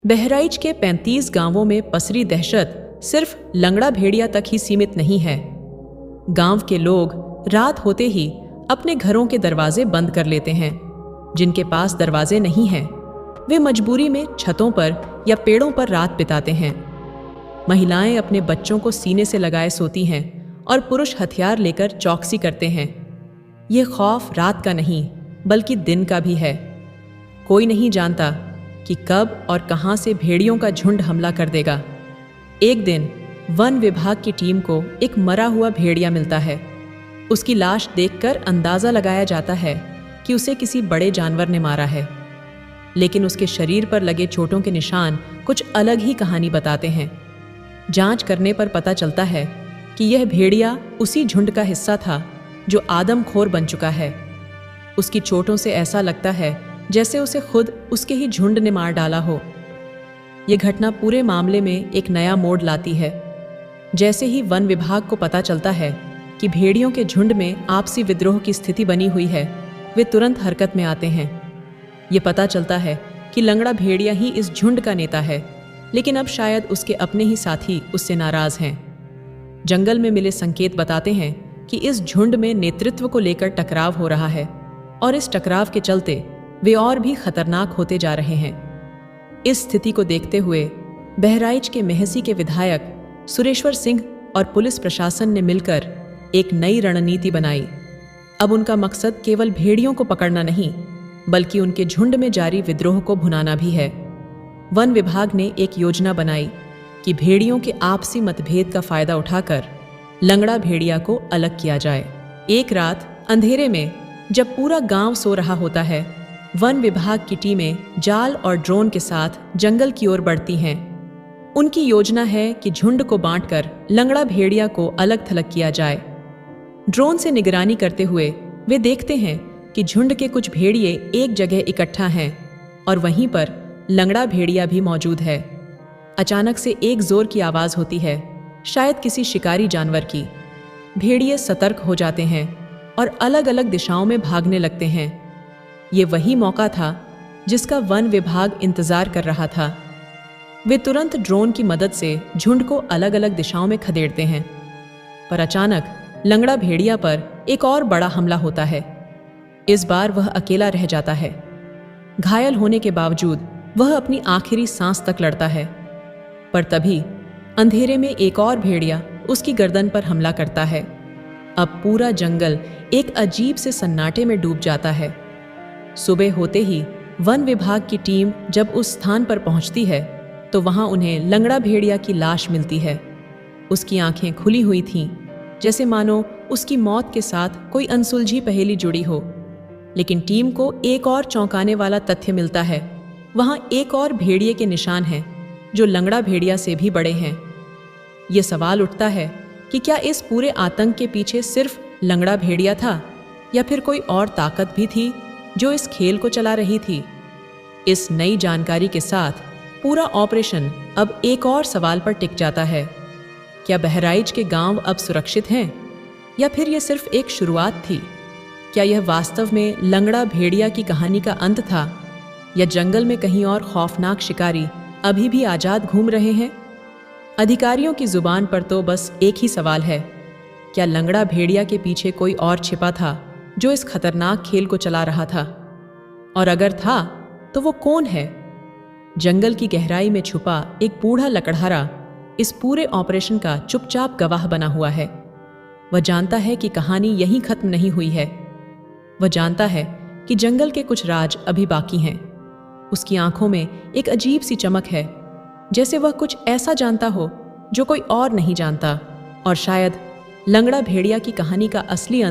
बहराइच के 35 गांवों में पसरी दहशत सिर्फ लंगड़ा भेड़िया तक ही सीमित नहीं है। गांव के लोग रात होते ही अपने घरों के दरवाजे बंद कर लेते हैं। जिनके पास दरवाजे नहीं हैं, वे मजबूरी में छतों पर या पेड़ों पर रात बिताते हैं। महिलाएं अपने बच्चों को सीने से लगाए सोती हैं और पुरुष हथियार लेकर चौकसी करते हैं। ये खौफ रात का नहीं बल्कि दिन का भी है। कोई नहीं जानता कि कब और कहां से भेड़ियों का झुंड हमला कर देगा। एक दिन वन विभाग की टीम को एक मरा हुआ भेड़िया मिलता है। उसकी लाश देखकर अंदाजा लगाया जाता है कि उसे किसी बड़े जानवर ने मारा है, लेकिन उसके शरीर पर लगे चोटों के निशान कुछ अलग ही कहानी बताते हैं। जांच करने पर पता चलता है कि यह भेड़िया उसी झुंड का हिस्सा था जो आदमखोर बन चुका है। उसकी चोटों से ऐसा लगता है जैसे उसे खुद उसके ही झुंड ने मार डाला हो। यह घटना पूरे मामले में एक नया मोड़ लाती है। जैसे ही वन विभाग को पता चलता है कि भेड़ियों के झुंड में आपसी विद्रोह की स्थिति बनी हुई है, वे तुरंत हरकत में आते हैं। ये पता चलता है कि लंगड़ा भेड़िया ही इस झुंड का नेता है, लेकिन अब शायद उसके अपने ही साथी उससे नाराज हैं। जंगल में मिले संकेत बताते हैं कि इस झुंड में नेतृत्व को लेकर टकराव हो रहा है और इस टकराव के चलते वे और भी खतरनाक होते जा रहे हैं। इस स्थिति को देखते हुए बहराइच के मेहसी के विधायक सुरेश्वर सिंह और पुलिस प्रशासन ने मिलकर एक नई रणनीति बनाई। अब उनका मकसद केवल भेड़ियों को पकड़ना नहीं बल्कि उनके झुंड में जारी विद्रोह को भुनाना भी है। वन विभाग ने एक योजना बनाई कि भेड़ियों के आपसी मतभेद का फायदा उठाकर लंगड़ा भेड़िया को अलग किया जाए। एक रात अंधेरे में जब पूरा गांव सो रहा होता है, वन विभाग की टीमें जाल और ड्रोन के साथ जंगल की ओर बढ़ती हैं। उनकी योजना है कि झुंड को बांटकर लंगड़ा भेड़िया को अलग थलग किया जाए। ड्रोन से निगरानी करते हुए वे देखते हैं कि झुंड के कुछ भेड़िए एक जगह इकट्ठा हैं और वहीं पर लंगड़ा भेड़िया भी मौजूद है। अचानक से एक जोर की आवाज होती है, शायद किसी शिकारी जानवर की। भेड़िए सतर्क हो जाते हैं और अलग अलग दिशाओं में भागने लगते हैं। ये वही मौका था जिसका वन विभाग इंतजार कर रहा था। वे तुरंत ड्रोन की मदद से झुंड को अलग अलग दिशाओं में खदेड़ते हैं, पर अचानक लंगड़ा भेड़िया पर एक और बड़ा हमला होता है। इस बार वह अकेला रह जाता है। घायल होने के बावजूद वह अपनी आखिरी सांस तक लड़ता है, पर तभी अंधेरे में एक और भेड़िया उसकी गर्दन पर हमला करता है। अब पूरा जंगल एक अजीब से सन्नाटे में डूब जाता है। सुबह होते ही वन विभाग की टीम जब उस स्थान पर पहुंचती है तो वहां उन्हें लंगड़ा भेड़िया की लाश मिलती है। उसकी आंखें खुली हुई थीं, जैसे मानो उसकी मौत के साथ कोई अनसुलझी पहेली जुड़ी हो। लेकिन टीम को एक और चौंकाने वाला तथ्य मिलता है। वहां एक और भेड़िए के निशान हैं जो लंगड़ा भेड़िया से भी बड़े हैं। ये सवाल उठता है कि क्या इस पूरे आतंक के पीछे सिर्फ लंगड़ा भेड़िया था या फिर कोई और ताकत भी थी जो इस खेल को चला रही थी। इस नई जानकारी के साथ पूरा ऑपरेशन अब एक और सवाल पर टिक जाता है। क्या बहराइच के गांव अब सुरक्षित हैं या फिर यह सिर्फ एक शुरुआत थी? क्या यह वास्तव में लंगड़ा भेड़िया की कहानी का अंत था या जंगल में कहीं और खौफनाक शिकारी अभी भी आजाद घूम रहे हैं? अधिकारियों की जुबान पर तो बस एक ही सवाल है, क्या लंगड़ा भेड़िया के पीछे कोई और छिपा था जो इस खतरनाक खेल को चला रहा था? और अगर था तो वो कौन है? जंगल की गहराई में छुपा एक बूढ़ा लकड़हारा इस पूरे ऑपरेशन का चुपचाप गवाह बना हुआ है। वह जानता है कि कहानी यहीं खत्म नहीं हुई है। वह जानता है कि जंगल के कुछ राज अभी बाकी हैं। उसकी आंखों में एक अजीब सी चमक है, जैसे वह कुछ ऐसा जानता हो जो कोई और नहीं जानता। और शायद लंगड़ा भेड़िया की कहानी का असली अंत